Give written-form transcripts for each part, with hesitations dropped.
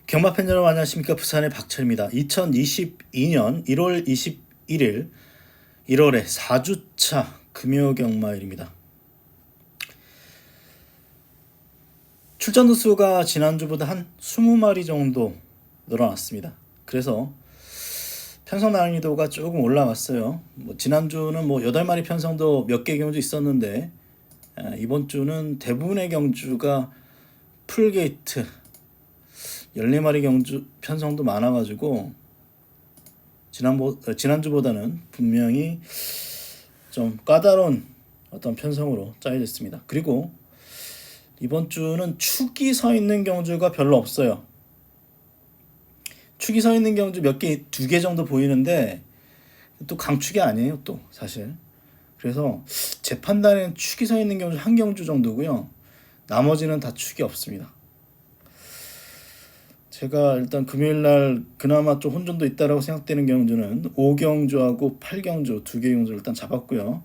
경마 팬 여러분 안녕하십니까. 부산의 박철입니다. 2022년 1월 21일 1월의 4주차 금요경마일입니다. 출전 수가 지난주보다 한 20마리 정도 늘어났습니다. 그래서 편성 난이도가 조금 올라왔어요. 지난주는 8마리 편성도 몇 개 경주 있었는데 이번 주는 대부분의 경주가 풀게이트 14마리 경주 편성도 많아가지고 지난주보다는 분명히 좀 까다로운 어떤 편성으로 짜여졌습니다. 그리고 이번 주는 축이 서 있는 경주가 별로 없어요. 축이 서 있는 경주 몇 개, 2개 정도 보이는데 또 강축이 아니에요, 또 사실. 그래서 제 판단에는 축이 서 있는 경주 한 경주 정도고요. 나머지는 다 축이 없습니다. 제가 일단 금요일날 그나마 좀 혼전도 있다라고 생각되는 경주는 5경주하고 8경주 2개 경주를 일단 잡았고요.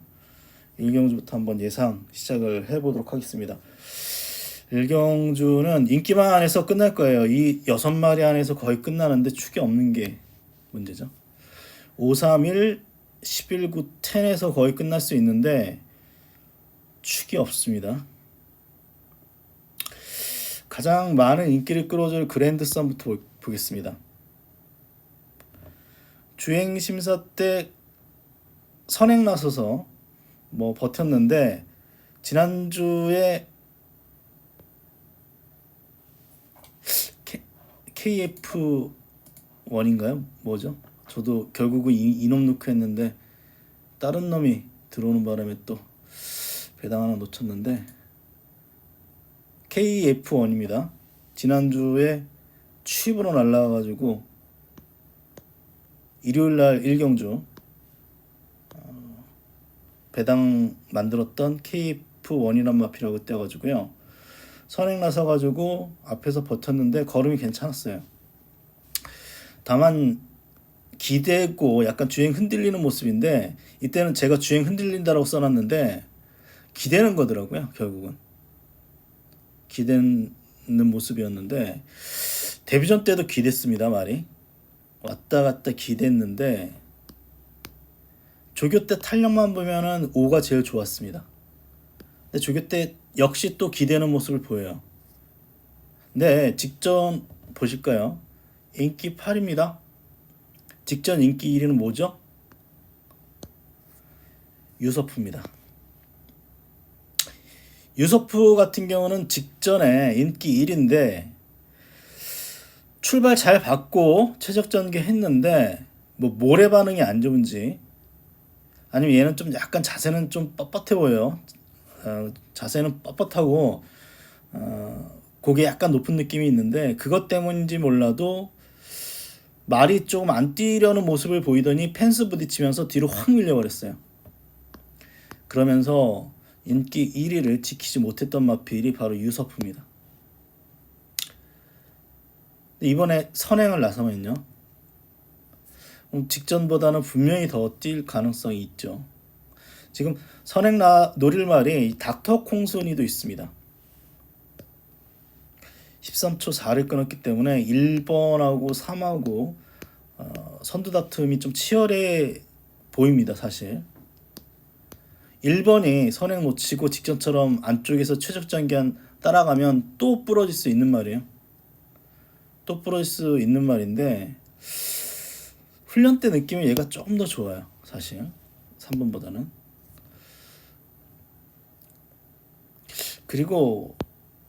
1경주부터 한번 예상 시작을 해보도록 하겠습니다. 1경주는 인기만 안에서 끝날 거예요. 이 6마리 안에서 거의 끝나는데 축이 없는 게 문제죠. 5, 3, 1, 11, 9, 10에서 거의 끝날 수 있는데 축이 없습니다. 가장 많은 인기를 끌어줄 그랜드썸부터 보겠습니다. 주행심사 때 선행 나서서 버텼는데 지난주에 KF1인가요? 뭐죠? 저도 결국은 이놈 넣고 했는데 다른 놈이 들어오는 바람에 또 배당 하나 놓쳤는데 KF1입니다. 지난주에 취입으로 날라와가지고 일요일날 1경주 배당 만들었던 KF1이란 마피라고 떼가지고요. 선행 나서가지고 앞에서 버텼는데 걸음이 괜찮았어요. 다만 기대고 약간 주행 흔들리는 모습인데 이때는 제가 주행 흔들린다라고 써놨는데 기대는 거더라고요. 결국은 기대는 모습이었는데 데뷔전 때도 기댔습니다. 말이 왔다 갔다 기댔는데 조교 때 탄력만 보면은 5가 제일 좋았습니다. 근데 조교 때 역시 또 기대는 모습을 보여요. 네, 직전 보실까요? 인기 8입니다. 직전 인기 1위는 뭐죠? 유서프입니다. 유서프 같은 경우는 직전에 인기 1인데 출발 잘 받고 최적 전개 했는데 모래 반응이 안 좋은지 아니면 얘는 좀 약간 자세는 좀 뻣뻣해 보여요. 자세는 뻣뻣하고 고개 약간 높은 느낌이 있는데 그것 때문인지 몰라도 말이 조금 안 뛰려는 모습을 보이더니 펜스 부딪히면서 뒤로 확 밀려버렸어요. 그러면서 인기 1위를 지키지 못했던 마필이 바로 유서프입니다. 이번에 선행을 나서면요 직전보다는 분명히 더 뛸 가능성이 있죠. 지금 선행 노릴 말이 닥터 콩순이도 있습니다. 13초 4를 끊었기 때문에 1번하고 3하고 선두 다툼이 좀 치열해 보입니다. 사실 1번이 선행 놓치고 직전처럼 안쪽에서 최적 장기한 따라가면 또 부러질 수 있는 말이에요. 또 부러질 수 있는 말인데 훈련 때 느낌이 얘가 조금 더 좋아요. 사실 3번보다는. 그리고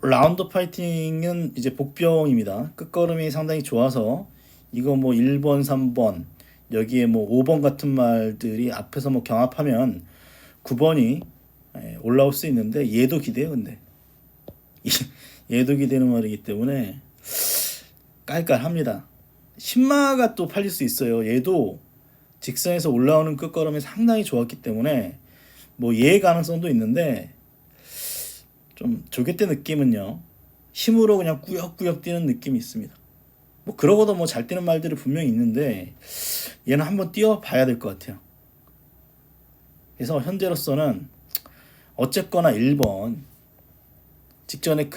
라운드 파이팅은 이제 복병입니다. 끝걸음이 상당히 좋아서 이거 1번, 3번 여기에 5번 같은 말들이 앞에서 경합하면 9번이 올라올 수 있는데 얘도 기대요. 근데 얘도 기대는 말이기 때문에 깔깔합니다. 신마가 또 팔릴 수 있어요. 얘도 직선에서 올라오는 끝걸음이 상당히 좋았기 때문에 얘의 가능성도 있는데 좀 조개 때 느낌은요 힘으로 그냥 꾸역꾸역 뛰는 느낌이 있습니다. 그러고도 잘 뛰는 말들이 분명히 있는데 얘는 한번 뛰어봐야 될 것 같아요. 그래서 현재로서는 어쨌거나 1번 직전에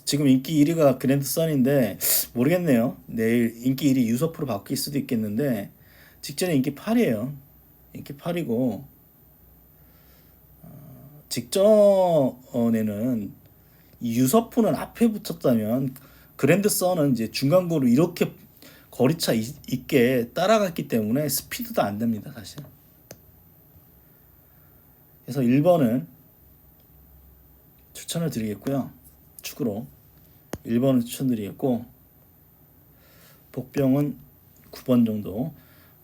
지금 인기 1위가 그랜드선인데 모르겠네요. 내일 인기 1위 유서프로 바뀔 수도 있겠는데 직전에 인기 8이에요. 인기 8이고 직전에는 이 유서프는 앞에 붙었다면 그랜드선은 이제 중간고로 이렇게 거리차 있게 따라갔기 때문에 스피드도 안 됩니다, 사실. 그래서 1번은 추천을 드리겠고요. 축으로 1번을 추천드리겠고 복병은 9번 정도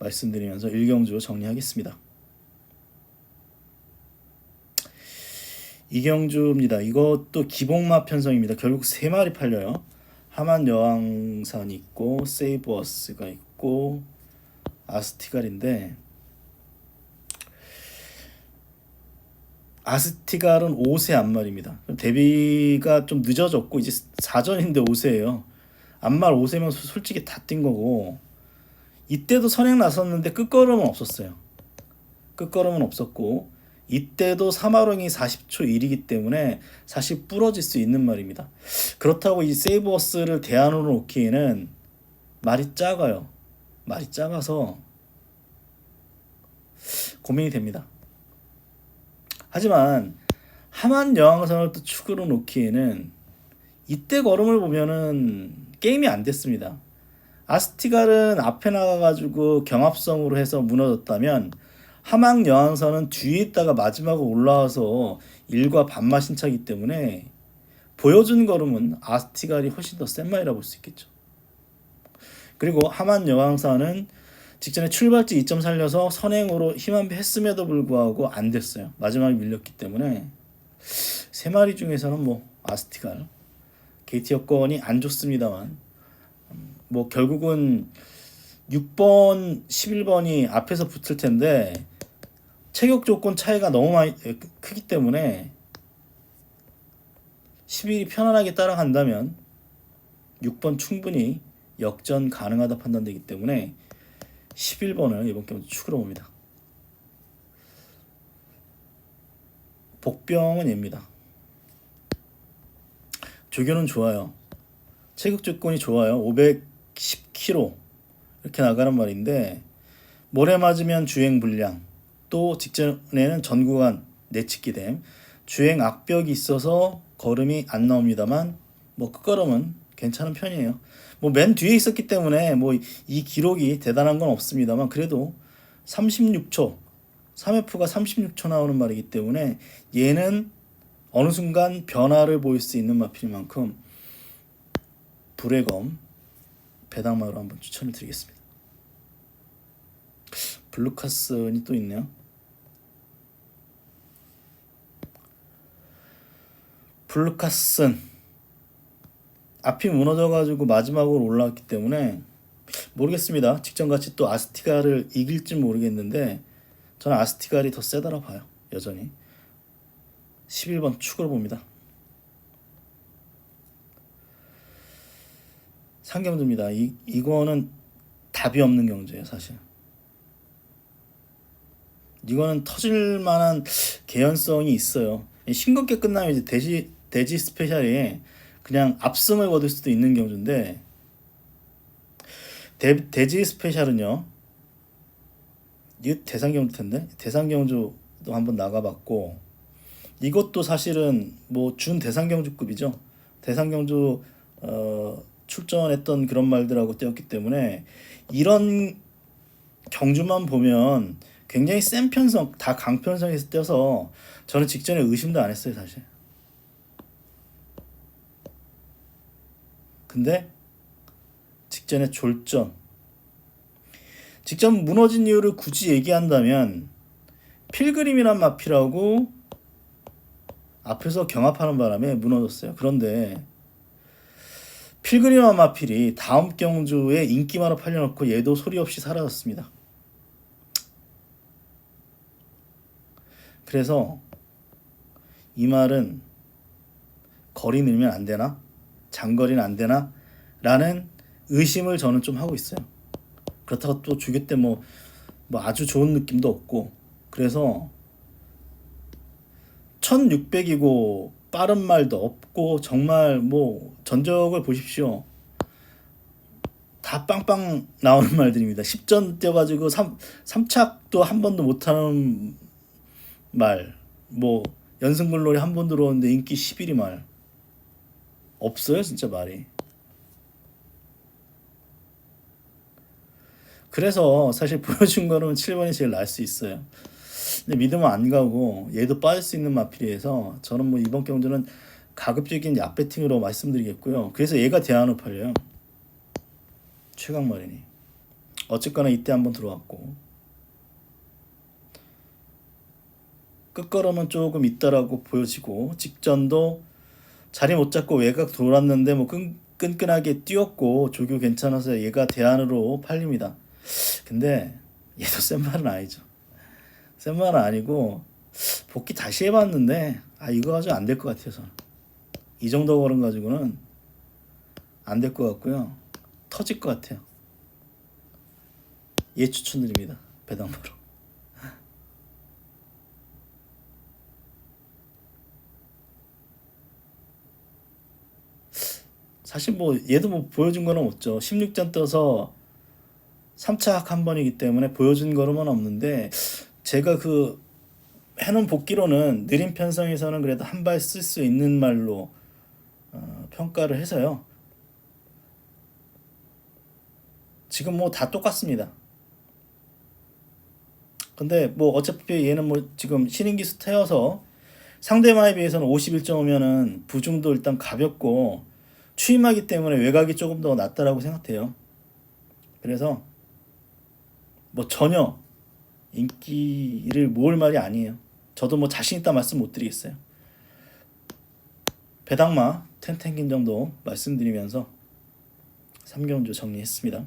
말씀드리면서 1경주 정리하겠습니다. 2경주입니다. 이것도 기복마 편성입니다. 결국 3마리 팔려요. 하만 여왕산이 있고 세이버스가 있고 아스티갈인데 아스티갈은 5세 암말입니다. 데뷔가 좀 늦어졌고 이제 4전인데 5세예요. 암말 5세면 솔직히 다 뛴 거고 이때도 선행 나섰는데 끝걸음은 없었어요. 끝걸음은 없었고 이때도 사마롱이 40초 1이기 때문에 사실 부러질 수 있는 말입니다. 그렇다고 이 세이버스를 대안으로 놓기에는 말이 작아요. 말이 작아서 고민이 됩니다. 하지만 하만 여왕선을 또 축으로 놓기에는 이때 걸음을 보면은 게임이 안 됐습니다. 아스티갈은 앞에 나가가지고 경합성으로 해서 무너졌다면 하만 여왕선은 뒤에 있다가 마지막으로 올라와서 1과 반마신차기 때문에 보여준 걸음은 아스티갈이 훨씬 더 센 말이라 볼 수 있겠죠. 그리고 하만 여왕선은 직전에 출발지 2점 살려서 선행으로 힘한배 했음에도 불구하고 안 됐어요. 마지막에 밀렸기 때문에 3마리 중에서는 뭐 아스티갈 게이트 여건이 안 좋습니다만 뭐 결국은 6번 11번이 앞에서 붙을 텐데 체격 조건 차이가 너무 많이 크기 때문에 11이 편안하게 따라간다면 6번 충분히 역전 가능하다 판단되기 때문에 11번을 이번 게임 축으로 봅니다. 복병은 얘입니다. 조교는 좋아요. 체격 조건이 좋아요. 510kg 이렇게 나가는 말인데 모래 맞으면 주행 불량 또 직전에는 전구간 내측기됨 주행 악벽이 있어서 걸음이 안 나옵니다만 뭐 끝걸음은 괜찮은 편이에요. 뭐 맨 뒤에 있었기 때문에 뭐 이 기록이 대단한 건 없습니다만 그래도 36초 3F가 36초 나오는 말이기 때문에 얘는 어느 순간 변화를 보일 수 있는 마필인 만큼 불의 검 배당마로 한번 추천을 드리겠습니다. 블루카슨이 또 있네요. 블루카슨 앞이 무너져가지고 마지막으로 올라왔기 때문에 모르겠습니다. 직전같이 또 아스티갈을 이길지 모르겠는데 저는 아스티갈이 더 세다라 봐요. 여전히 11번 축으로 봅니다. 상경주입니다. 이거는 답이 없는 경주예요. 사실 이거는 터질 만한 개연성이 있어요. 싱겁게 끝나면 이제 대지 스페셜이 그냥 압승을 거둘 수도 있는 경주인데 대지 스페셜은요. 이거 대상경주 텐데 대상경주도 한번 나가봤고 이것도 사실은 뭐 준 대상경주급이죠. 대상경주 출전했던 그런 말들하고 뛰었기 때문에 이런 경주만 보면 굉장히 센 편성 다 강편성에서 뛰어서 저는 직전에 의심도 안 했어요 사실. 근데 직전에 직전 무너진 이유를 굳이 얘기한다면 필그림이란 마필하고 앞에서 경합하는 바람에 무너졌어요. 그런데 필그림한 마필이 다음 경주에 인기마로 팔려놓고 얘도 소리 없이 사라졌습니다. 그래서 이 말은 거리 늘면 안 되나? 장거리는 안 되나? 라는 의심을 저는 좀 하고 있어요. 그렇다고 또 주교 때 뭐 아주 좋은 느낌도 없고 그래서 1600이고 빠른 말도 없고 정말 뭐 전적을 보십시오. 다 빵빵 나오는 말들입니다. 10전 뛰어가지고 3착도 한 번도 못하는 말, 뭐 연승글로리 한 번 들어오는데 인기 11위 말 없어요 진짜 말이. 그래서 사실 보여준 거는 7번이 제일 나을 수 있어요. 근데 믿으면 안 가고 얘도 빠질 수 있는 마필이어서 저는 뭐 이번 경주는 가급적인 약배팅으로 말씀드리겠고요. 그래서 얘가 대안으로 팔려요. 최강마린이. 어쨌거나 이때 한번 들어왔고 끝걸음은 조금 있다라고 보여지고 직전도 자리 못 잡고 외곽 돌았는데 뭐 끈끈하게 뛰었고 조교 괜찮아서 얘가 대안으로 팔립니다. 근데 얘도 센 말은 아니죠. 센 말은 아니고 복귀 다시 해봤는데 이거 가지고 안 될 것 같아요. 저는 이 정도 걸음 가지고는 안 될 것 같고요. 터질 것 같아요. 얘 추천드립니다. 배당바로. 사실 뭐 얘도 뭐 보여준 거는 없죠. 16전 떠서 3착 한 번이기 때문에 보여준 거는 없는데 제가 그 해놓은 복귀로는 느린 편성에서는 그래도 한 발 쓸 수 있는 말로 평가를 해서요. 지금 뭐 다 똑같습니다. 근데 뭐 어차피 얘는 뭐 지금 신인기수 태워서 상대방에 비해서는 51.5면은 부중도 일단 가볍고 추임하기 때문에 외곽이 조금 더 낫다라고 생각해요. 그래서 뭐 전혀 인기를 모을 말이 아니에요. 저도 뭐 자신 있다 말씀 못 드리겠어요. 배당마 텐텐긴 정도 말씀드리면서 3경주 정리했습니다.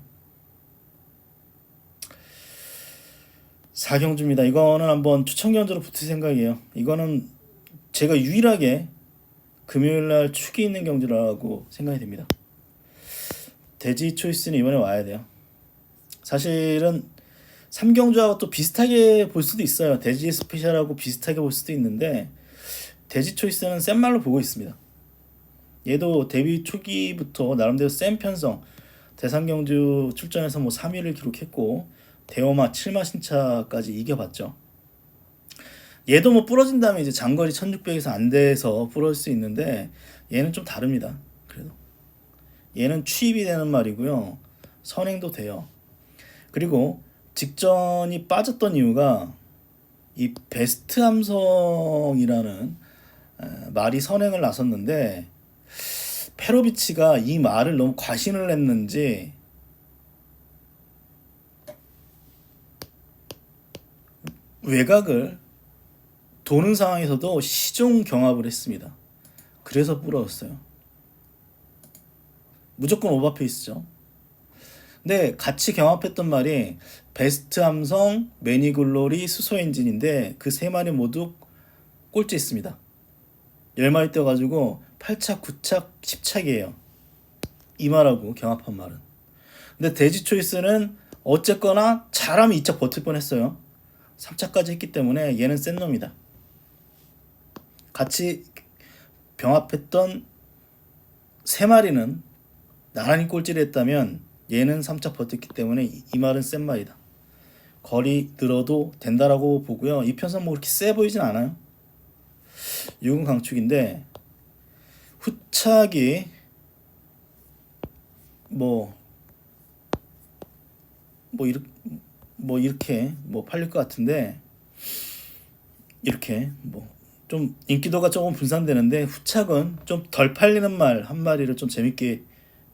4경주입니다. 이거는 한번 추천경주로 붙을 생각이에요. 이거는 제가 유일하게 금요일날 축이 있는 경주라고 생각이 됩니다. 돼지 초이스는 이번에 와야 돼요. 사실은 3경주하고 또 비슷하게 볼 수도 있어요. 돼지 스페셜하고 비슷하게 볼 수도 있는데 돼지 초이스는 센 말로 보고 있습니다. 얘도 데뷔 초기부터 나름대로 센 편성, 대상경주 출전해서 뭐 3위를 기록했고 대호마 7마 신차까지 이겨봤죠. 얘도 뭐 부러진 다음에 이제 장거리 1600에서 안 돼서 부러질 수 있는데 얘는 좀 다릅니다. 그래도 얘는 취입이 되는 말이고요. 선행도 돼요. 그리고 직전이 빠졌던 이유가 이 베스트 함성이라는 말이 선행을 나섰는데 페로비치가 이 말을 너무 과신을 했는지 외곽을 도는 상황에서도 시종 경합을 했습니다. 그래서 부러졌어요. 무조건 오버페이스죠. 근데 같이 경합했던 말이 베스트 함성, 매니글로리, 수소 엔진인데 그 세 마리 모두 꼴찌했습니다. 10마리 뛰어가지고 8착, 9착, 10착이에요. 이 말하고 경합한 말은. 근데 돼지 초이스는 어쨌거나 잘하면 2착 버틸 뻔했어요. 3착까지 했기 때문에 얘는 센 놈이다. 같이 병합했던 세 마리는 나란히 꼴찌를 했다면 얘는 3착 버텼기 때문에 이 말은 센 말이다. 거리 늘어도 된다라고 보고요. 이 편선 뭐 그렇게 세 보이진 않아요. 6은 강축인데 후착이 이렇게 팔릴 것 같은데 이렇게 좀 인기도가 조금 분산되는데 후착은 좀 덜 팔리는 말 한 마리를 좀 재밌게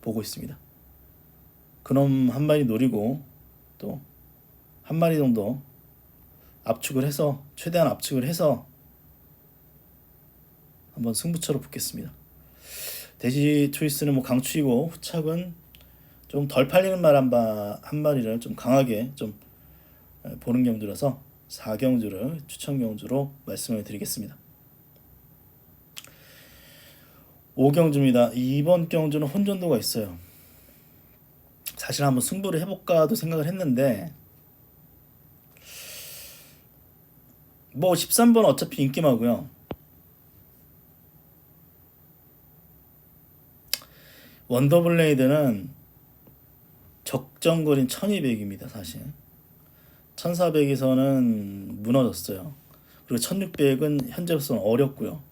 보고 있습니다. 그놈 한 마리 노리고 또 한 마리 정도 압축을 해서 최대한 압축을 해서 한번 승부처로 붙겠습니다. 돼지 초이스는 뭐 강추이고 후착은 좀 덜 팔리는 말 한 마리를 좀 강하게 좀 보는 경주라서 4경주를 추천 경주로 말씀을 드리겠습니다. 5경주입니다. 이번 경주는 혼전도가 있어요. 사실 한번 승부를 해볼까도 생각을 했는데 13번 어차피 인기마고요. 원더블레이드는 적정거리는 1200입니다. 사실 1400에서는 무너졌어요. 그리고 1600은 현재로서는 어렵고요.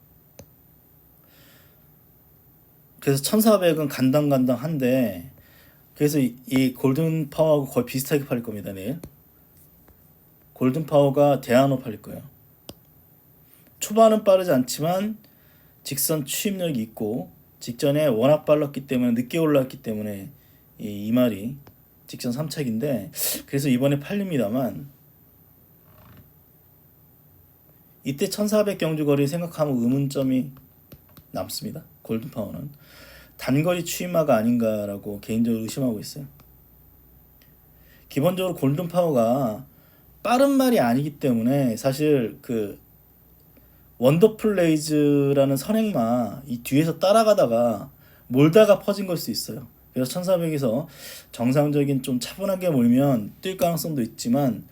그래서 1400은 간당간당한데, 그래서 이 골든 파워하고 거의 비슷하게 팔릴 겁니다. 내일 골든 파워가 대안으로 팔릴 거예요. 초반은 빠르지 않지만 직선 추입력이 있고, 직전에 워낙 빨랐기 때문에, 늦게 올라왔기 때문에 이 말이 직전 3착인데, 그래서 이번에 팔립니다만, 이때 1400 경주거리 생각하면 의문점이 남습니다. 골든파워는 단거리 추임마가 아닌가라고 개인적으로 의심하고 있어요. 기본적으로 골든파워가 빠른 말이 아니기 때문에, 사실 그 원더풀레이즈라는 선행마 이 뒤에서 따라가다가 몰다가 퍼진 걸 수 있어요. 그래서 1400에서 정상적인 좀 차분하게 몰면 뛸 가능성도 있지만,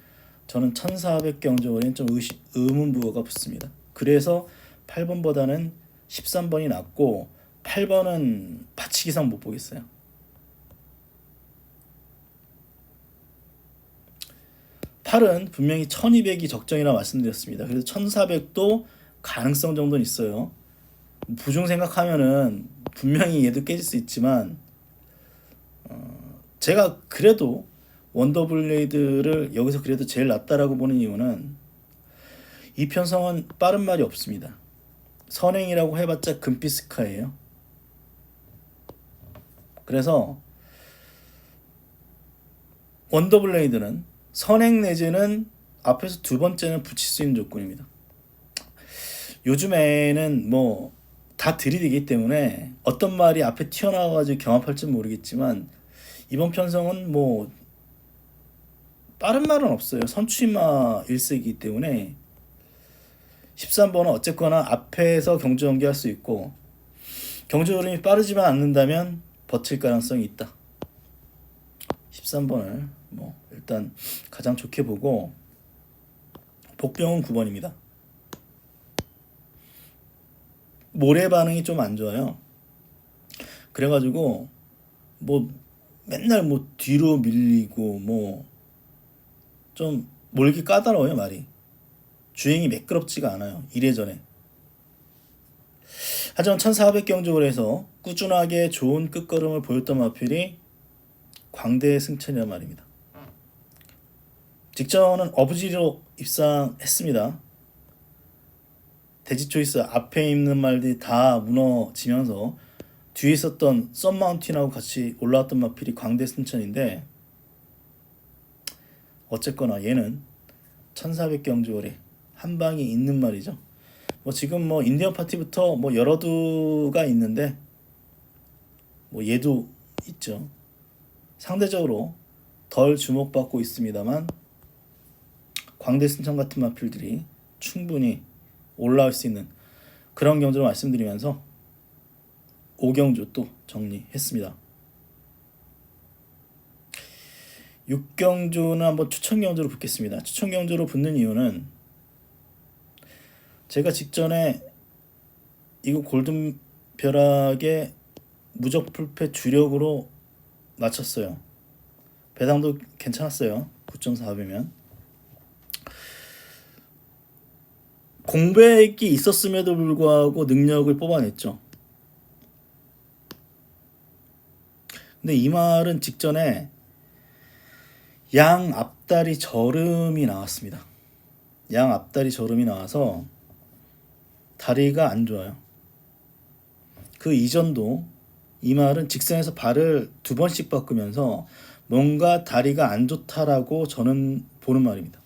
저는 1400 경주거리는 좀 의문부호가 붙습니다. 그래서 8번보다는 13번이 낫고, 8번은 받치기상 못 보겠어요. 8은 분명히 1200이 적정이라 말씀드렸습니다. 그래서 1400도 가능성 정도는 있어요. 부중 생각하면은 분명히 얘도 깨질 수 있지만, 제가 그래도 원더블레이드를 여기서 그래도 제일 낫다라고 보는 이유는, 이 편성은 빠른 말이 없습니다. 선행이라고 해봤자 금피스카예요. 그래서 원더블레이드는 선행 내지는 앞에서 두 번째는 붙일 수 있는 조건입니다. 요즘에는 뭐 다 들이대기 때문에 어떤 말이 앞에 튀어나와가지고 경합할지 모르겠지만, 이번 편성은 뭐 빠른 말은 없어요. 선취마 일색이기 때문에 13번은 어쨌거나 앞에서 경주 연기할 수 있고, 경주 흐름이 빠르지만 않는다면 버틸 가능성이 있다. 13번을 뭐 일단 가장 좋게 보고, 복병은 9번입니다. 모래 반응이 좀 안 좋아요. 그래가지고 뭐 맨날 뭐 뒤로 밀리고 뭐 좀 몰기 까다로워요. 말이 주행이 매끄럽지가 않아요. 이래저래. 하지만 1400 경주를 해서 꾸준하게 좋은 끝걸음을 보였던 마필이 광대의 승천이란 말입니다. 직전은 어부지리로 입상했습니다. 대지초이스 앞에 있는 말들이 다 무너지면서 뒤에 있었던 썬마운틴하고 같이 올라왔던 마필이 광대 승천인데, 어쨌거나 얘는 1400 경주거리 한 방이 있는 말이죠. 뭐 지금 뭐 인디언 파티부터 뭐 여러 두가 있는데, 뭐 얘도 있죠. 상대적으로 덜 주목받고 있습니다만, 광대 승천 같은 마필들이 충분히 올라올 수 있는 그런 경주를 말씀드리면서 5경주 또 정리했습니다. 6경주는 한번 추천 경주로 붙겠습니다. 추천 경주로 붙는 이유는, 제가 직전에 이거 골든 벼락에 무적 풀패 주력으로 맞췄어요. 배당도 괜찮았어요. 9.4배면. 공백이 있었음에도 불구하고 능력을 뽑아냈죠. 근데 이 말은 직전에 양 앞다리 저름이 나왔습니다. 양 앞다리 저름이 나와서 다리가 안 좋아요. 그 이전도 이 말은 직선에서 발을 두 번씩 바꾸면서 뭔가 다리가 안 좋다라고 저는 보는 말입니다.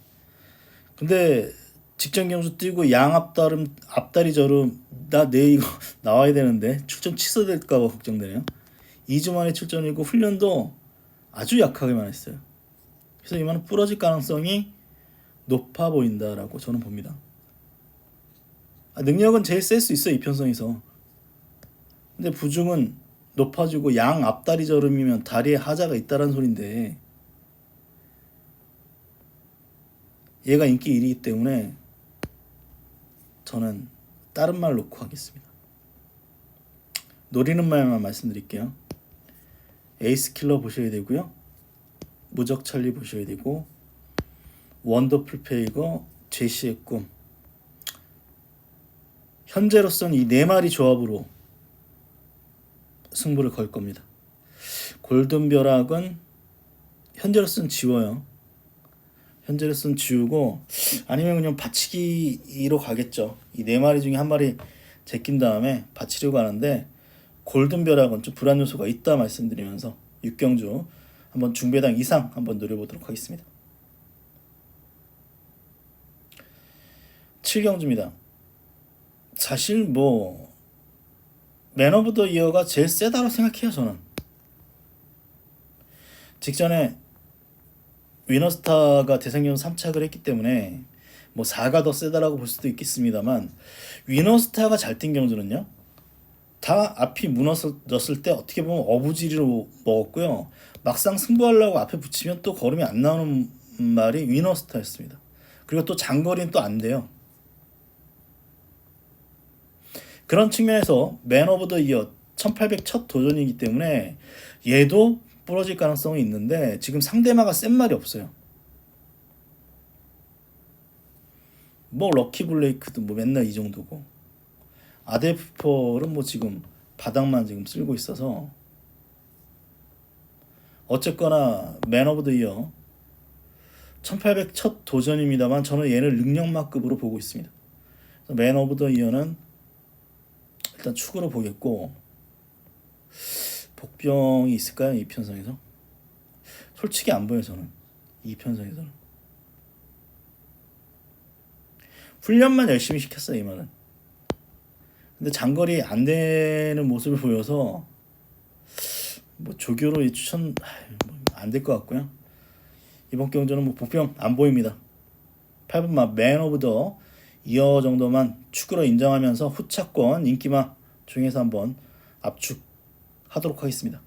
근데 직전 경주 뛰고 양 앞다리 저름, 나 내일 이거 나와야 되는데 출전 취소될까봐 걱정되네요. 2주 만에 출전이고 훈련도 아주 약하게만 했어요. 그래서 이만은 부러질 가능성이 높아 보인다라고 저는 봅니다. 능력은 제일 셀 수 있어요, 이 편성에서. 근데 부중은 높아지고 양 앞다리 저름이면 다리에 하자가 있다는 소린데, 얘가 인기 1위이기 때문에 저는 다른 말 놓고 하겠습니다. 노리는 말만 말씀드릴게요. 에이스 킬러 보셔야 되고요. 무적 찰리 보셔야 되고, 원더풀 페이거, 제시의 꿈. 현재로서는 이 네 마리 조합으로 승부를 걸 겁니다. 골든벼락은 현재로서는 지워요. 현재로서는 지우고, 아니면 그냥 받치기로 가겠죠. 이 네 마리 중에 한 마리 제낀 다음에 받치려고 하는데, 골든벼락은 좀 불안 요소가 있다 말씀드리면서 6경주 한번 중배당 이상 한번 노려보도록 하겠습니다. 7경주입니다. 사실 맨 오브 더 이어가 제일 세다고 생각해요. 저는 직전에 위너스타가 대상경 3착을 했기 때문에 4가 더 세다라고 볼 수도 있겠습니다만, 위너스타가 잘 뛴 경주는요, 다 앞이 무너졌을 때 어떻게 보면 어부지리로 먹었고요. 막상 승부하려고 앞에 붙이면 또 걸음이 안 나오는 말이 위너스타였습니다. 그리고 또 장거리는 또 안 돼요. 그런 측면에서 맨 오브 더 이어 1800 첫 도전이기 때문에 얘도 부러질 가능성이 있는데, 지금 상대마가 센 말이 없어요. 럭키 블레이크도 맨날 이 정도고, 아데프폴은 지금 바닥만 지금 쓸고 있어서, 어쨌거나 맨 오브 더 이어 1800 첫 도전입니다만 저는 얘를 능력마급으로 보고 있습니다. 맨 오브 더 이어는 일단 축으로 보겠고, 복병이 있을까요? 이 편성에서? 솔직히 안 보여요. 저는 이 편성에서는 훈련만 열심히 시켰어요. 이 말은. 근데 장거리 안 되는 모습을 보여서 조교로 추천 안 될 것 같고요. 이번 경주는 복병 안 보입니다. 8번마 맨 오브 더 이어 정도만 축으로 인정하면서 후차권 인기마 중에서 한번 압축하도록 하겠습니다.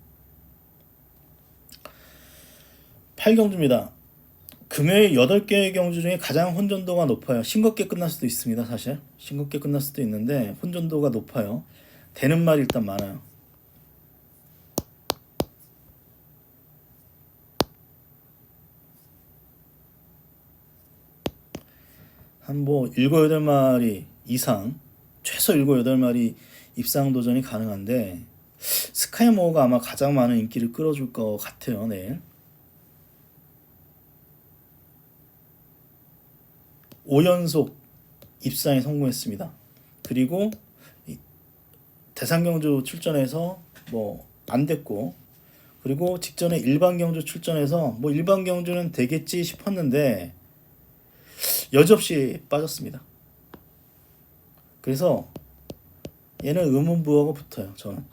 8경주입니다. 금요일 8개의 경주 중에 가장 혼전도가 높아요. 싱겁게 끝날 수도 있습니다. 사실 싱겁게 끝날 수도 있는데 혼전도가 높아요. 되는 말이 일단 많아요. 한 7, 8마리 이상, 최소 7, 8마리 입상 도전이 가능한데, 스카이모어가 아마 가장 많은 인기를 끌어줄 것 같아요. 내일 5연속 입상에 성공했습니다. 그리고 대상경주 출전해서 안 됐고, 그리고 직전에 일반경주 출전해서 일반경주는 되겠지 싶었는데 여지없이 빠졌습니다. 그래서 얘는 의문부호가 붙어요. 저는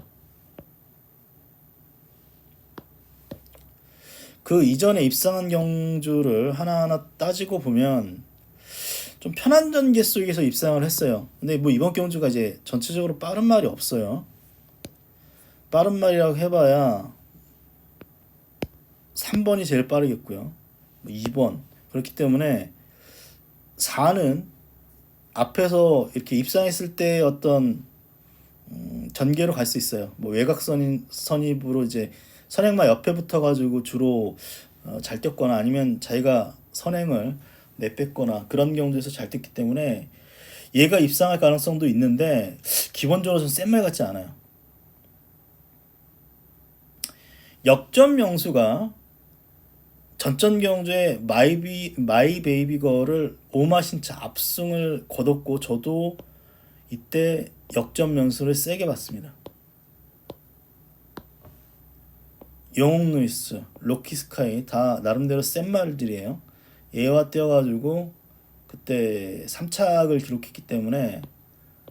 그 이전에 입상한 경주를 하나하나 따지고 보면 좀 편한 전개 속에서 입상을 했어요. 근데 이번 경주가 이제 전체적으로 빠른 말이 없어요. 빠른 말이라고 해봐야 3번이 제일 빠르겠고요. 2번. 그렇기 때문에 4는 앞에서 이렇게 입상했을 때 어떤 전개로 갈 수 있어요. 외곽 선입으로 이제 선행마 옆에 붙어가지고 주로 잘 뛰었거나, 아니면 자기가 선행을 내뺐거나 그런 경우에서 잘 뛰기 때문에 얘가 입상할 가능성도 있는데, 기본적으로 좀 센 말 같지 않아요. 역전 명수가 전전 경주에 마이 베이비걸을 오마신차 압승을 거뒀고, 저도 이때 역전 명수를 세게 봤습니다. 영웅 루이스, 로키 스카이 다 나름대로 센 말들이에요. 얘와 뛰어가지고 그때 3착을 기록했기 때문에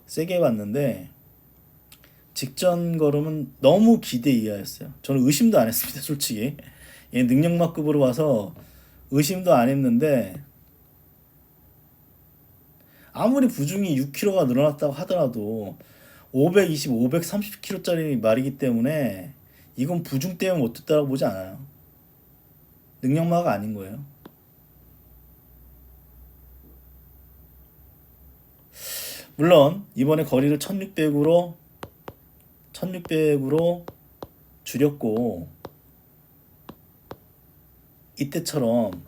세게 봤는데, 직전 걸음은 너무 기대 이하였어요. 저는 의심도 안 했습니다. 솔직히 얘 능력마급으로 와서 의심도 안 했는데, 아무리 부중이 6kg가 늘어났다고 하더라도 520, 530kg짜리 말이기 때문에 이건 부중 때문에 못 됐다고 보지 않아요. 능력마가 아닌 거예요. 물론 이번에 거리를 1600으로 줄였고, 이때처럼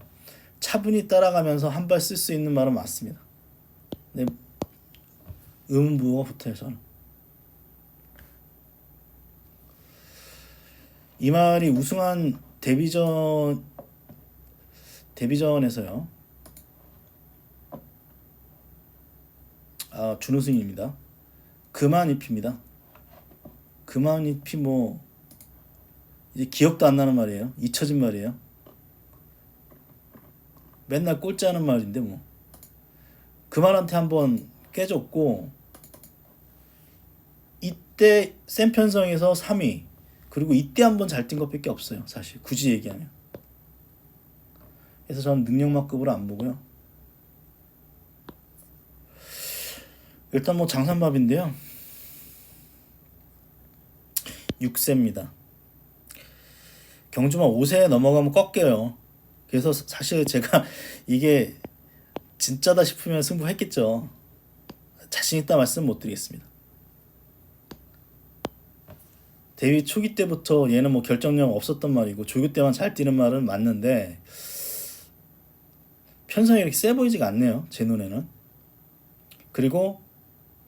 차분히 따라가면서 한 발 쓸 수 있는 말은 맞습니다. 네, 의문부호가 붙어요. 저는 이 말이 우승한 데뷔전에서요. 준우승입니다. 그만잎입니다. 그만잎이 뭐 이제 기억도 안 나는 말이에요. 잊혀진 말이에요. 맨날 꼴찌하는 말인데 뭐 그만한테 한번 깨졌고, 이때 센 편성에서 3위, 그리고 이때 한번 잘 뛴 것밖에 없어요. 사실 굳이 얘기하면. 그래서 저는 능력만급으로 안 보고요. 일단 뭐 장산밥인데요. 6세입니다. 경주만 5세 넘어가면 꺾여요. 그래서 사실 제가 이게 진짜다 싶으면 승부했겠죠. 자신 있다 말씀 못 드리겠습니다. 데뷔 초기 때부터 얘는 뭐 결정력 없었던 말이고 조교 때만 잘 뛰는 말은 맞는데 편성이 이렇게 세 보이지가 않네요. 제 눈에는. 그리고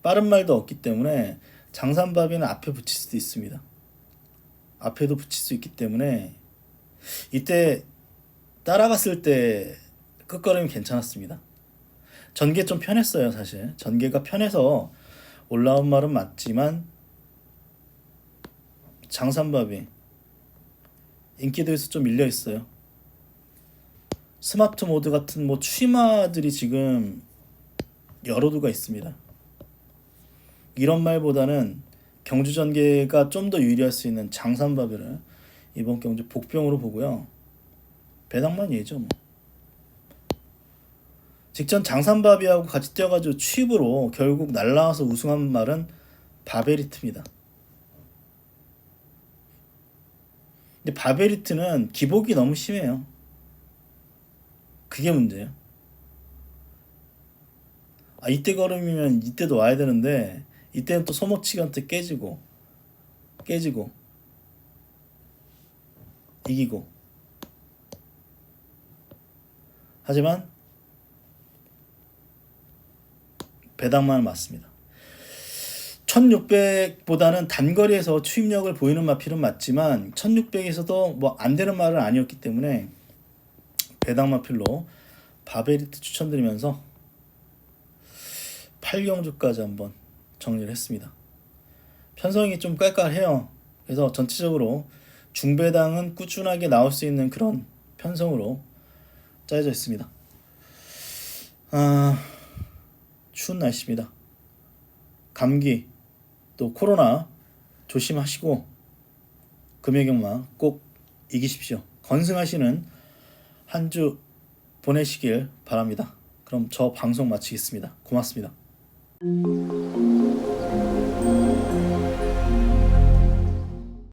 빠른 말도 없기 때문에 장산밥이는 앞에 붙일 수도 있습니다. 앞에도 붙일 수 있기 때문에 이때 따라갔을 때 끝걸음이 괜찮았습니다. 전개 좀 편했어요. 사실 전개가 편해서 올라온 말은 맞지만 장산밥이 인기도에서 좀 밀려 있어요. 스마트 모드 같은 뭐 취마들이 지금 여러 두가 있습니다. 이런 말보다는 경주 전개가 좀 더 유리할 수 있는 장산밥을 이번 경주 복병으로 보고요. 배당만이죠 뭐. 직전 장산밥이하고 같이 뛰어가지고 취입으로 결국 날라와서 우승한 말은 바베리트입니다. 근데 바베리트는 기복이 너무 심해요. 그게 문제예요. 이때 걸음이면 이때도 와야 되는데 이때는 또 소모치기한테 깨지고 이기고. 하지만 배당만 맞습니다. 1600보다는 단거리에서 추임력을 보이는 마필은 맞지만 1600에서도 뭐 안 되는 말은 아니었기 때문에 배당 마필로 바베리트 추천드리면서 8경주까지 한번 정리를 했습니다. 편성이 좀 깔깔해요. 그래서 전체적으로 중배당은 꾸준하게 나올 수 있는 그런 편성으로 짜여져 있습니다. 추운 날씨입니다. 감기 또 코로나 조심하시고 금요경마 꼭 이기십시오. 건승하시는 한 주 보내시길 바랍니다. 그럼 저 방송 마치겠습니다. 고맙습니다.